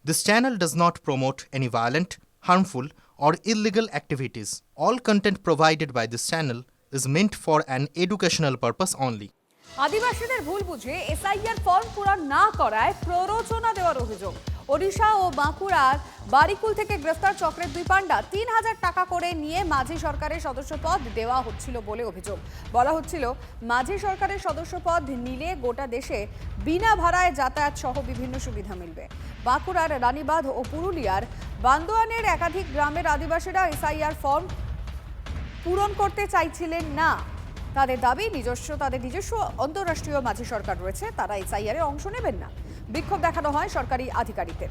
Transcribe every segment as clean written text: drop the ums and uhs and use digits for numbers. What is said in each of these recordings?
This channel does not promote any violent, harmful, or illegal activities. All content provided by this channel is meant for an educational purpose only. আদিবাসীদের ভুল বুঝে SIR form পূরণ না করায় প্ররোচনা দেওয়ার অভিযোগ। ওড়িশা ও বাঁকুড়ার বারিকুল থেকে গ্রেফতার চক্রের দুই পান্ডা ৩,০০০ টাকা করে নিয়ে মাঝি সরকারের সদস্যপদ দেওয়া হচ্ছিল বলে অভিযোগ। বলা হচ্ছিল মাঝি সরকারের সদস্যপদ নিলে গোটা দেশে বিনা ভাড়ায় যাতায়াত সহ বিভিন্ন সুবিধা মিলবে। বাঁকুড়ার রানীবাঁধ ও পুরুলিয়ার বান্দোয়ানের একাধিক গ্রামের আদিবাসীরা এসআইআর ফর্ম পূরণ করতে চাইছিলেন না। তাদের দাবি তাদের নিজস্ব আন্তঃরাষ্ট্রীয় মাঝি সরকার রয়েছে, তারা এসআইআর এ অংশ নেবেন না। বিক্ষোভ দেখানো হয় সরকারি আধিকারিকদের।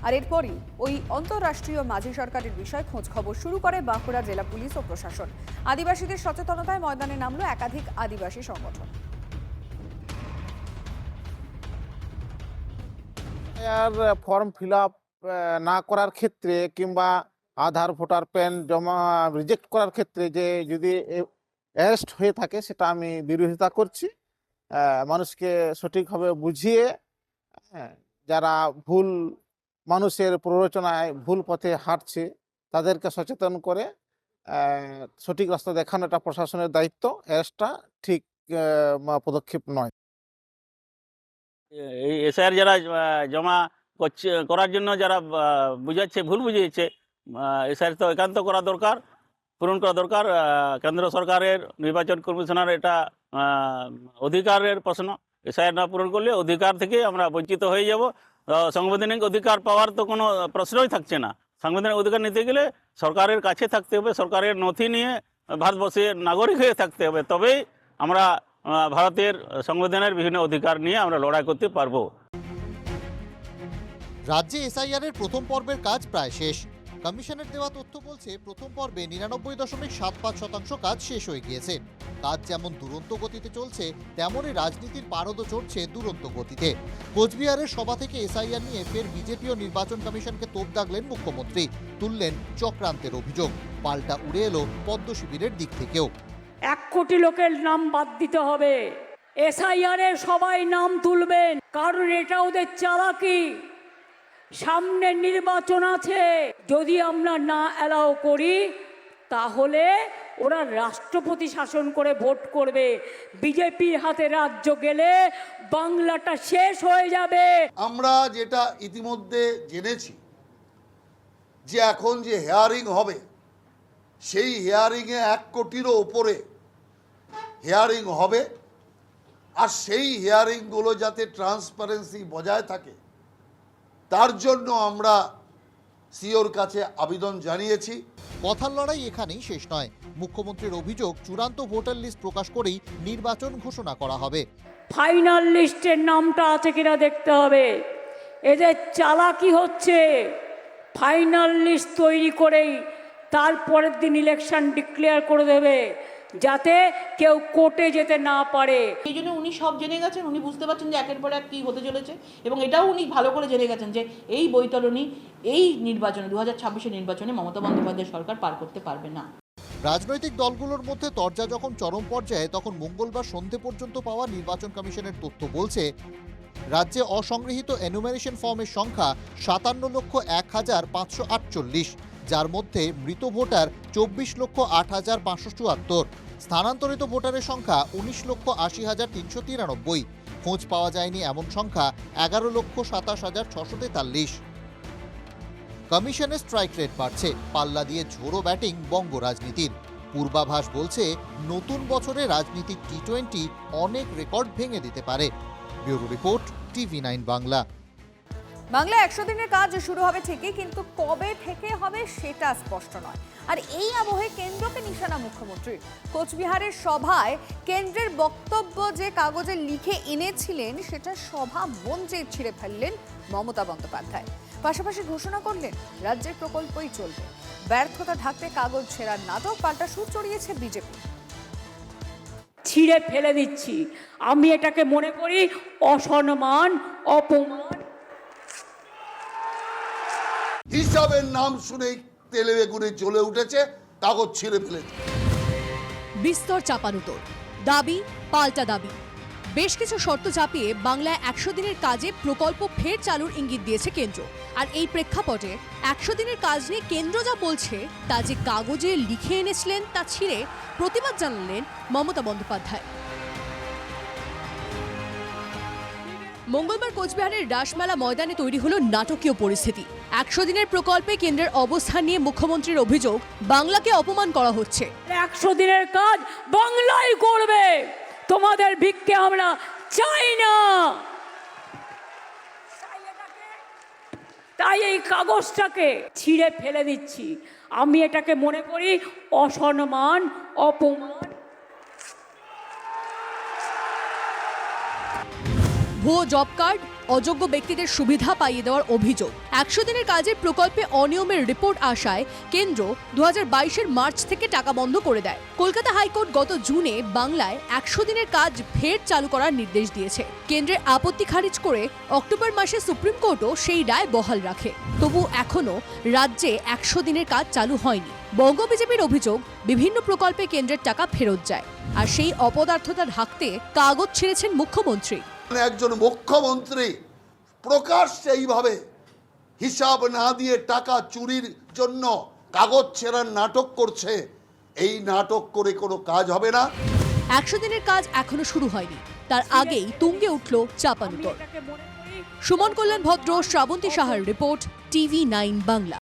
আর এরপরই ওই আন্তঃরাষ্ট্রীয় মাঝি সরকারের বিষয়ে খোঁজ খবর শুরু করে বাঁকুড়া জেলা পুলিশ ও প্রশাসন। আদিবাসীদের সচেতনতায় ময়দানে নামলো একাধিক আদিবাসী সংগঠন। ফর্ম ফিল আপ না করার ক্ষেত্রে কিংবা আধার ভোটার প্যান জমা রিজেক্ট করার ক্ষেত্রে যে যদি অ্যারেস্ট হয়ে থাকে সেটা আমি বিরোধিতা করছি। মানুষকে সঠিকভাবে বুঝিয়ে যারা ভুল মানুষের প্ররোচনায় ভুল পথে হাঁটছে তাদেরকে সচেতন করে সঠিক রাস্তা দেখানো এটা প্রশাসনের দায়িত্ব। অ্যারেস্টটা ঠিক পদক্ষেপ নয়। এই এসআইআর যারা জমা করার জন্য যারা বুঝাচ্ছে, ভুল বুঝিয়েছে, এসআইআর তো একান্ত করা দরকার, পূরণ করা দরকার। কেন্দ্র সরকারের নির্বাচন কমিশনার এটা অধিকারের প্রশ্ন। এসআইআর না পূরণ করলে অধিকার থেকে আমরা বঞ্চিত হয়ে যাব। সাংবিধানিক অধিকার পাওয়ার তো কোনো প্রশ্নই থাকছে না। সাংবিধানিক অধিকার নিতে গেলে সরকারের কাছে থাকতে হবে, সরকারের নথি নিয়ে ভারতবর্ষের নাগরিক হয়ে থাকতে হবে, তবেই আমরা ভারতের সংবিধানের বিভিন্ন অধিকার নিয়ে আমরা লড়াই করতে পারবো। রাজ্যে এসআইআর-এর প্রথম পর্বের কাজ প্রায় শেষ। কমিশনের দেওয়া তথ্য বলছে প্রথম পর্বে 99.75% কাজ শেষ হয়ে গিয়েছে। কাজ যেমন দুরন্ত গতিতে চলছে, তেমনই রাজনীতির পারদও চড়ছে দুরন্ত গতিতে। কোচবিহারের সভা থেকে এসআইআর নিয়ে ফের বিজেপি ও নির্বাচন কমিশনকে তোপ দাগলেন মুখ্যমন্ত্রী। তুললেন চক্রান্তের অভিযোগ। পাল্টা উড়ে এলো পদ্ম শিবিরের দিক থেকেও। 1 কোটি লোকের নাম বাদ দিতে হবে। এসআইআর-এ সবাই নাম তুলবেন, কারণ এটা ওদের চালাকি। সামনে নির্বাচন আছে, যদি আমরা না অ্যালাউ করি তাহলে ওরা রাষ্ট্রপতি শাসন করে ভোট করবে। বিজেপির হাতে রাজ্য গেলে বাংলাটা শেষ হয়ে যাবে। আমরা যেটা ইতিমধ্যে জেনেছি যে এখন যে হেয়ারিং হবে, সেই হেয়ারিংয়ে 1 কোটিরও ওপরে হেয়ারিং হবে। আর সেই হেয়ারিংগুলো যাতে ট্রান্সপারেন্সি বজায় থাকে তার জন্য আমরা সিওর কাছে আবেদন জানিয়েছি। কথার লড়াই এখানেই শেষ নয়। মুখ্যমন্ত্রীর অভিযোগ চূড়ান্ত ভোটার লিস্ট প্রকাশ করেই নির্বাচন ঘোষণা করা হবে। ফাইনাল লিস্টের নামটা আছে কিনা দেখতে হবে। এদের চালাকি হচ্ছে, ফাইনাল লিস্ট তৈরি করেই তারপরের দিন ইলেকশন ডিক্লেয়ার করে দেবে, যাতে কেউ কোর্টে যেতে না পারে। এই জন্য উনি সব জেনে গেছেন, উনি বুঝতে পারছেন যে একের পর এক কী হতে চলেছে, এবং এটাও উনি ভালো করে জেনে গেছেন যে এই বৈতরণী এই নির্বাচনে 2026-এর নির্বাচনে মমতা বন্দ্যোপাধ্যায় সরকার পার করতে পারবে না। রাজনৈতিক দলগুলোর মধ্যে তরজা যখন চরম পর্যায়ে, তখন মঙ্গলবার সন্ধে পর্যন্ত পাওয়া নির্বাচন কমিশনের তথ্য বলছে রাজ্যে অসংগৃহীত এনুমারেশন ফর্মের সংখ্যা 57,01,548, যার মধ্যে মৃত ভোটার 24,08,574, স্থানান্তরিত ভোটারের সংখ্যা 19,80,393, খোঁজ পাওয়া যায়নি এমন সংখ্যা 11,27,643। কমিশনের স্ট্রাইক রেট বাড়ছে, পাল্লা দিয়ে ঝোড়ো ব্যাটিং বঙ্গ রাজনীতির। পূর্বাভাস বলছে নতুন বছরে রাজনীতির টি-20 অনেক রেকর্ড ভেঙে দিতে পারে। Bureau report, TV9 Bangla. Bangla 100 দিনের কাজ শুরু হবে ঠিকই, কিন্তু কবে থেকে হবে সেটা স্পষ্ট নয়। আর এই আবহে কেন্দ্রকে নিশানা মুখ্যমন্ত্রীর। কোচবিহারের সভায় কেন্দ্রের বক্তব্য যে কাগজে লিখে এনেছিলেন সেটা সভা মঞ্চে ছিঁড়ে ফেললেন মমতা বন্দ্যোপাধ্যায়। পাশাপাশি ঘোষণা করলেন রাজ্যের প্রকল্পই চলবে। ব্যর্থতা ঢাকতে কাগজ ছেঁড়ার নাটক, পাল্টা সুর চড়িয়েছে বিজেপি। ছিঁড়ে ফেলে দিচ্ছি, আমি এটাকে মনে করি অসম্মান, অপমান। হিসাবের নাম শুনেই তেলে বেগুনে জ্বলে উঠেছে, কাগজ ছিঁড়ে ফেলেছে। বিস্তর চাপানুতোর, দাবি পাল্টা দাবি, বেশ কিছু শর্ত চাপিয়ে বাংলায় 100 দিনের কাজে প্রকল্প ফের চালুর ইঙ্গিত দিয়েছে কেন্দ্র। আর এই প্রেক্ষাপটে 100 দিনের কাজ নিয়ে কেন্দ্র যা বলছে তা যে কাগজে লিখে এনেছিলেন তা ছিঁড়ে প্রতিবাদ জানালেন মমতা বন্দ্যোপাধ্যায়। মঙ্গলবার কোচবিহারের রাসমেলা ময়দানে তৈরি হলো নাটকীয় পরিস্থিতি। 100 দিনের প্রকল্পে কেন্দ্রের অবস্থান নিয়ে মুখ্যমন্ত্রীর অভিযোগ, বাংলাকে অপমান করা হচ্ছে। 100 দিনের কাজ বাংলায় করবে, তোমাদের ভিক্ষে আমরা চাই না। তাই এই কাগজটাকে ছিঁড়ে ফেলে দিচ্ছি। আমি এটাকে মনে করি অসম্মান, অপমান। ভুয়ো জব কার্ড, অযোগ্য ব্যক্তিদের সুবিধা পাইয়ে দেওয়ার অভিযোগ। 100 দিনের কাজের প্রকল্পে অনিয়মের রিপোর্ট আসায় কেন্দ্র 2022-এর মার্চ থেকে টাকা বন্ধ করে দেয়। কলকাতা হাইকোর্ট গত জুনে বাংলায় 100 দিনের কাজ ফের চালু করার নির্দেশ দিয়েছে। কেন্দ্রের আপত্তি খারিজ করে অক্টোবর মাসে সুপ্রিম কোর্টও সেই রায় বহাল রাখে। তবু এখনো রাজ্যে 100 দিনের কাজ চালু হয়নি। বঙ্গ বিজেপির অভিযোগ, বিভিন্ন প্রকল্পে কেন্দ্রের টাকা ফেরত যায়, আর সেই অপদার্থতা ঢাকতে কাগজ ছিঁড়েছেন মুখ্যমন্ত্রী। একজন মুখ্যমন্ত্রী প্রকাশ্যে এইভাবে হিসাব না দিয়ে টাকা চুরির জন্য কাগজ ছেঁড়ার নাটক করছে। এই নাটক করে কোনো কাজ হবে না। 100 দিনের কাজ এখনো শুরু হয়নি, তার আগেই তুঙ্গে উঠল চাপানুতর। সুমন কল্যাণ ভদ্র, শ্রাবন্তী সাহার রিপোর্ট, TV9 বাংলা।